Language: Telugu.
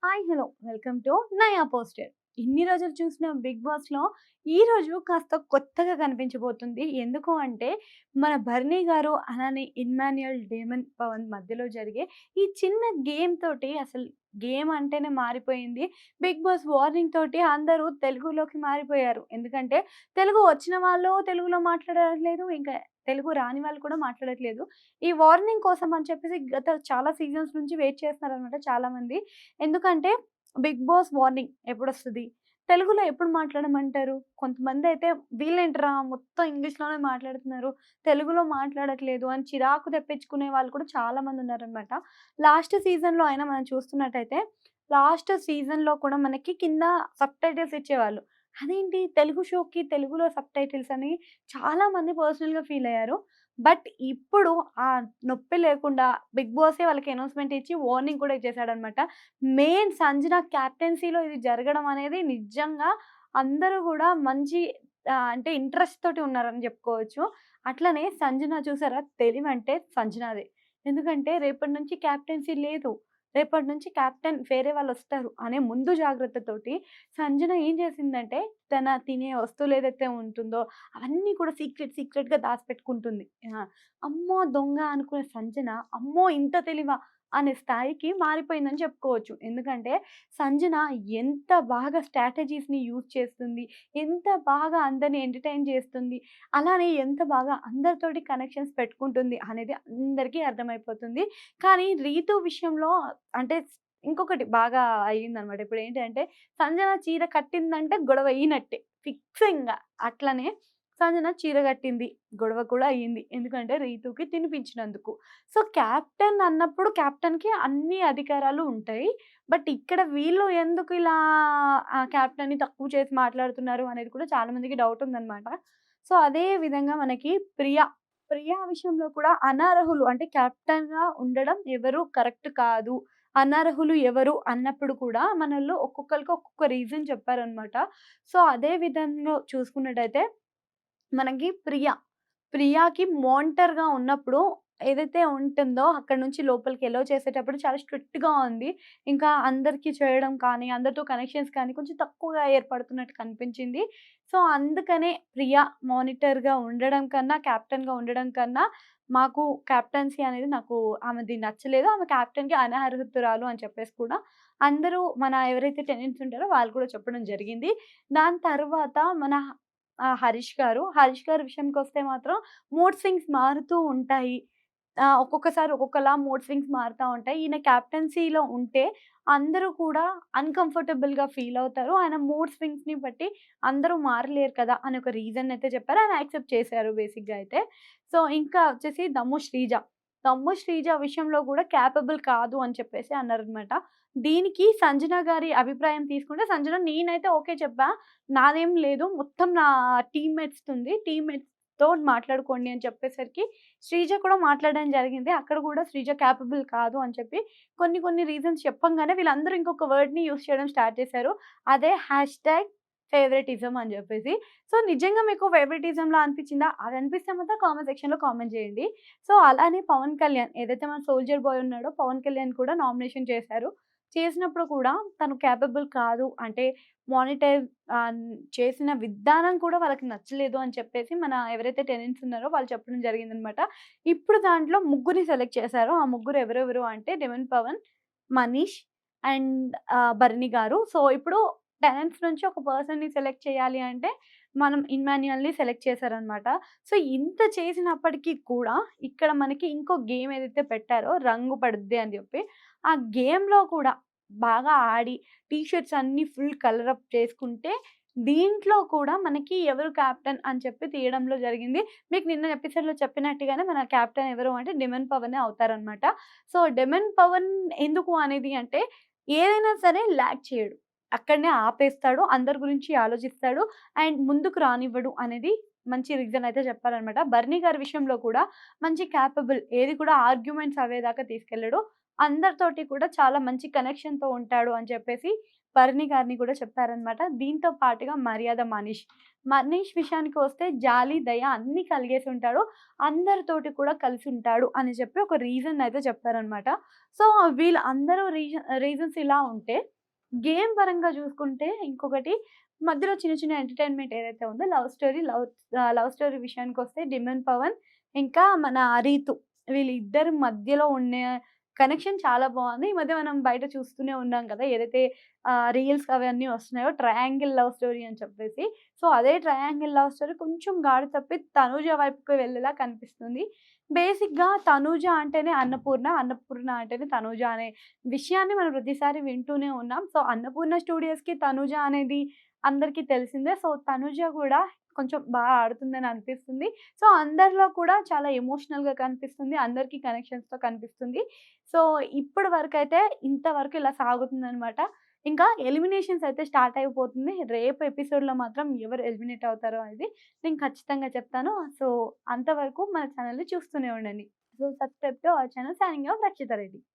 హాయ్ హలో వెల్కమ్ టు నయా పోస్టర్. ఇన్ని రోజులు చూసిన బిగ్ బాస్‌లో ఈ రోజు కాస్త కొత్తగా కనిపించబోతుంది. ఎందుకు అంటే మన భరణి గారు అలానే ఇమ్మాన్యుయల్ డేమన్ పవన్ మధ్యలో జరిగే ఈ చిన్న గేమ్ తోటి అసలు గేమ్ అంటేనే మారిపోయింది. బిగ్ బాస్ వార్నింగ్ తోటి అందరూ తెలుగులోకి మారిపోయారు. ఎందుకంటే తెలుగు వచ్చిన వాళ్ళు తెలుగులో మాట్లాడట్లేదు. ఇంకా తెలుగు రాని వాళ్ళు కూడా మాట్లాడట్లేదు. ఈ వార్నింగ్ కోసం అని చెప్పేసి గత చాలా సీజన్స్ నుంచి వెయిట్ చేస్తున్నారనమాట చాలామంది. ఎందుకంటే 'బిగ్ బాస్' వార్నింగ్ ఎప్పుడొస్తది? తెలుగులో ఎప్పుడు మాట్లాడమంటారు? కొంతమందయితే వీళ్ళేంట్రా మొత్తం ఇంగ్లీష్‌లోనే మాట్లాడుతున్నారు. తెలుగులో మాట్లాడట్లేదు అని చిరాకు తెప్పించుకునే వాళ్ళు కూడా చాలా మందున్నారనమాట. లాస్ట్ సీజన్‌లో అయినా మనం చూస్తున్నట్టయితే, లాస్ట్ సీజన్‌లో కూడా మనకి కింద సబ్‌టైటిల్స్ ఇచ్చేవాళ్ళు. అదేంటి తెలుగు షోకి తెలుగులో సబ్‌టైటిల్స్ అని చాలా మంది పర్సనల్‌గా ఫీలయ్యారు. బట్ ఇప్పుడు ఆ నొప్పి లేకుండా 'బిగ్ బాసే' వాళ్ళకి అనౌన్స్‌మెంట్ ఇచ్చి వార్నింగ్ కూడా ఇచ్చేసాడనమాట. మెయిన్ సంజన క్యాప్టెన్సీలో ఇది జరగడం అనేది నిజంగా అందరూ గూడా మంచి అంటే ఇంట్రెస్ట్ తోటి ఉన్నారని జెప్పుకోవచ్చు. అట్లనే సంజన చూసారా తెలివంటే సంజనాదే. ఎందుకంటే రేపటి నుంచి క్యాప్టెన్సీ లేదు. రేపటి నుంచి కెప్టెన్ వేరే వాళ్ళొస్తారు అనే ముందు జాగ్రత్తతోటి సంజన ఏం చేసిందంటే తన తినే వస్తువులు ఏదైతే ఉంటుందో అవన్నీ కూడా సీక్రెట్‌గా దాసిపెట్టుకుంటుంది. ఆ! అమ్మో! దొంగ అనుకునే సంజన అమ్మో! ఇంత తెలివా అనే స్థాయికి మారిపోయిందని చెప్పుకోవచ్చు. ఎందుకంటే సంజన ఎంత బాగా స్ట్రాటజీస్‌ని యూజ్ చేస్తుంది. ఎంత బాగా అందరిని ఎంటర్‌టైన్ చేస్తుంది. అలానే ఎంత బాగా అందరితోటి కనెక్షన్స్ పెట్టుకుంటుంది అనేది అందరికీ అర్థమైపోతుంది. కానీ రీతు విషయంలో అంటే ఇంకొకటి బాగా అయిందనమాట. ఇప్పుడేంటంటే సంజన చీర కట్టిందంటే గొడవ అయినట్టే. ఫిక్స్ ఇంగ. అట్లనే సంజన చీర కట్టింది. గొడవ కూడా అయింది. ఎందుకంటే రీతుకి తినిపించినందుకు. సో, కెప్టెన్ అన్నప్పుడు కెప్టెన్‌కి అన్ని అధికారాలు ఉంటాయి. బట్ ఇక్కడ వీళ్ళు ఎందుకు ఇలా కెప్టెన్‌ని తక్కువ చేసి మాట్లాడుతున్నారు అనేది కూడా చాలా మందికి డౌట్ ఉందనమాట. సో, అదే విధంగా మనకి ప్రియా విషయంలో కూడా అనర్హులు అంటే కెప్టెన్‌గా ఉండడం ఎవరు కరెక్ట్ కాదు. అనర్హులు ఎవరు అన్నప్పుడు కూడా మనోళ్ళు ఒక్కొక్కళ్ళకి ఒక్కొక్క రీజన్ చెప్పారనమాట. సో, అదే విధంగా చూసుకున్నట్టయితే మనకి ప్రియాకి మోనిటర్‌గా ఉన్నప్పుడు ఏదైతే ఉంటుందో అక్కడి నుంచి లోపలికి ఎలో చేసేటప్పుడు చాలా స్ట్రిక్ట్‌గా ఉంది. ఇంకా అందరికి చేయడం కానీ, అందరితో కనెక్షన్స్ కానీ కొంచెం తక్కువగా ఏర్పడుతున్నట్టు కనిపించింది. సో, అందుకనే ప్రియా మానిటర్‌గా ఉండడం కన్నా, కెప్టెన్‌గా ఉండడం కన్నా మాకు కెప్టెన్సీ అనేది ఆమెది నచ్చలేదు. ఆమె కెప్టెన్‌కి అనర్హుతురాలు అని చెప్పేసి కూడా అందరూ మన ఎవరైతే టెనెంట్స్ ఉంటారో వాళ్ళు కూడా చెప్పడం జరిగింది. దాని తర్వాత మన హరీష్ గారి విషయంకొస్తే మాత్రం మూడ్ స్వింగ్స్ మారుతూ ఉంటాయి. ఒక్కొక్కసారి ఒక్కొక్కలా మూడ్ స్వింగ్స్ మారుతా ఉంటాయి. ఈయన క్యాప్టెన్సీలో ఉంటే అందరూ కూడా అన్‌కంఫర్టబుల్‌గా ఫీల్ అవుతారు. ఆయన మూడ్ స్వింగ్స్‌ని బట్టి అందరూ మారలేరు కదా! అని ఒక రీజన్ అయితే చెప్పారు. ఆయన యాక్సెప్ట్ చేశారు బేసిక్‌గా అయితే. సో, ఇంకా వచ్చేసి దమ్ము శ్రీజ విషయంలో కూడా కేపబుల్ కాదు అని చెప్పేసి అన్నారనమాట. దీనికి సంజన గారి అభిప్రాయం తీసుకుంటే సంజన నేనైతే ఓకే చెప్పా. నాదేం లేదు. మొత్తం నా టీమ్‌మేట్స్‌తుంది. టీమ్‌మేట్స్‌తో మాట్లాడుకోండి అని చెప్పేసరికి శ్రీజ కూడా మాట్లాడడం జరిగింది. అక్కడ కూడా శ్రీజ కేపబుల్ కాదు అని చెప్పి కొన్ని రీజన్స్ చెప్పంగానే వీళ్ళందరూ ఇంకొక వర్డ్‌ని యూజ్ చేయడం స్టార్ట్ చేశారు. అదే హ్యాష్‌ట్యాగ్ ఫేవరెటిజం అని చెప్పేసి. సో, నిజంగా మీకు ఫేవరెటిజంలా అనిపించిందా? అది అనిపిస్తే మాత్రం కామెంట్ సెక్షన్‌లో కామెంట్ చేయండి. సో, అలానే పవన్ కళ్యాణ్ ఏదైతే మన 'సోల్జర్ బాయ్' ఉన్నాడో పవన్ కళ్యాణ్ కూడా నామినేషన్ చేశారు. చేసినప్పుడు కూడా తను కేపబుల్ కాదు. అంటే మానిటర్ ఆహ్, చేసిన విధానం కూడా వాళ్ళకి నచ్చలేదు అని చెప్పేసి మన ఎవరైతే టెనెంట్స్ ఉన్నారో వాళ్ళు చెప్పడం జరిగిందనమాట. ఇప్పుడు దాంట్లో ముగ్గురిని సెలెక్ట్ చేశారు. ఆ ముగ్గురు ఎవరెవరు అంటే 'demon Pawan', 'Manish' and Bharani garu. So, ఇప్పుడు టెనెంట్స్ నుంచి ఒక పర్సన్‌ని సెలెక్ట్ చేయాలి అంటే మనం ఇమ్మాన్యుయల్‌ని సెలెక్ట్ చేశారనమాట. సో, ఇంత చేసినప్పటికి కూడా ఇక్కడ మనకి ఇంకో గేమ్ ఏదైతే పెట్టారో 'రంగు పడుద్ది' అని చెప్పి ఆ గేమ్‌లో కూడా బాగా ఆడి టీ షర్ట్స్ అన్నీ ఫుల్ కలర్ అప్ చేసుకుంటే, దీంట్లో కూడా మనకి ఎవరు కెప్టెన్ అని చెప్పి తీయడంలో జరిగింది. మీకు నిన్న ఎపిసోడ్‌లో చెప్పినట్టుగానే మన కెప్టెన్ ఎవరు అంటే 'డెమన్ పవనే' అవుతారనమాట. సో, 'డెమన్ పవన్' ఎందుకు అనేది అంటే ఏదైనా సరే ల్యాగ్ చేయడు. అక్కడనే ఆపేస్తాడు. అందరి గురించి ఆలోచిస్తాడు. అండ్ ముందుకు రానివ్వడు అనేది మంచి రీజన్ అయితే చెప్పారనమాట. 'బర్నీ' గారి విషయంలో కూడా మంచి కేపబుల్ ఏది కూడా ఆర్గ్యుమెంట్స్ అవ్వేదాకా తీసుకెళ్ళడు. అందరితోటి కూడా చాలా మంచి కనెక్షన్‌తో ఉంటాడు అని చెప్పేసి భరణి గారిని కూడా చెప్పారనమాట. దీంతో పాటుగా మర్యాద మనీష్. మనీష్ విషయానికి వస్తే జాలి, దయ అన్నీ కలిగేసి ఉంటాడు. అందరితోటి కూడా కలిసుంటాడు అని చెప్పి ఒక రీజన్ అయితే చెప్పారనమాట. సో, వీళ్ళందరూ రీజన్స్ ఇలా ఉంటే, గేమ్ పరంగా చూసుకుంటే ఇంకొకటి మధ్యలో చిన్న చిన్న ఎంటర్‌టైన్‌మెంట్ ఏదైతే ఉందో లవ్ స్టోరీ విషయానికొస్తే 'డిమన్ పవన్' ఇంకా మన 'రీతు' వీళ్ళిద్దరి మధ్యలో ఉండే కనెక్షన్ చాలా బావుంది. ఈ మధ్య మనం బయట చూస్తూనే ఉన్నాం కదా! ఏదైతే రీల్స్ అవన్నీ వస్తున్నాయో ట్రయాంగిల్ లవ్ స్టోరీ అని చెప్పేసి. సో, అదే ట్రయాంగిల్ లవ్ స్టోరీ కొంచెం గాడి తప్పి తనూజ వైపుకి వెళ్ళేలా కనిపిస్తుంది. బేసిక్‌గా తనూజ అంటేనే అన్నపూర్ణ, అన్నపూర్ణ అంటేనే తనూజ అనే విషయాన్ని మనం ప్రతిసారి వింటూనే ఉన్నాం. సో, అన్నపూర్ణ స్టూడియోస్‌కి తనూజ అనేది అందరికీ తెలిసిందే. సో, తనూజ కూడా కొంచెం ఆడుతుందని అనిపిస్తుంది. సో, అందరిలో కూడా చాలా ఎమోషనల్‌గా కనిపిస్తుంది. అందరికి కనెక్షన్స్‌తో కనిపిస్తుంది. సో, ఇప్పటి వరకైతే ఇంతవరకు ఇలా సాగుతుందనమాట. ఇంకా ఎలిమినేషన్స్ అయితే స్టార్ట్ అయిపోతుంది. రేపు ఎపిసోడ్‌లో మాత్రం ఎవరు ఎలిమినేట్ అవుతారో అనేది నేను ఖచ్చితంగా చెప్తాను. సో, అంతవరకు మన ఛానెల్‌ని చూస్తూనే ఉండండి. So, subscribe to our channel. Signing off Rakshita Reddy.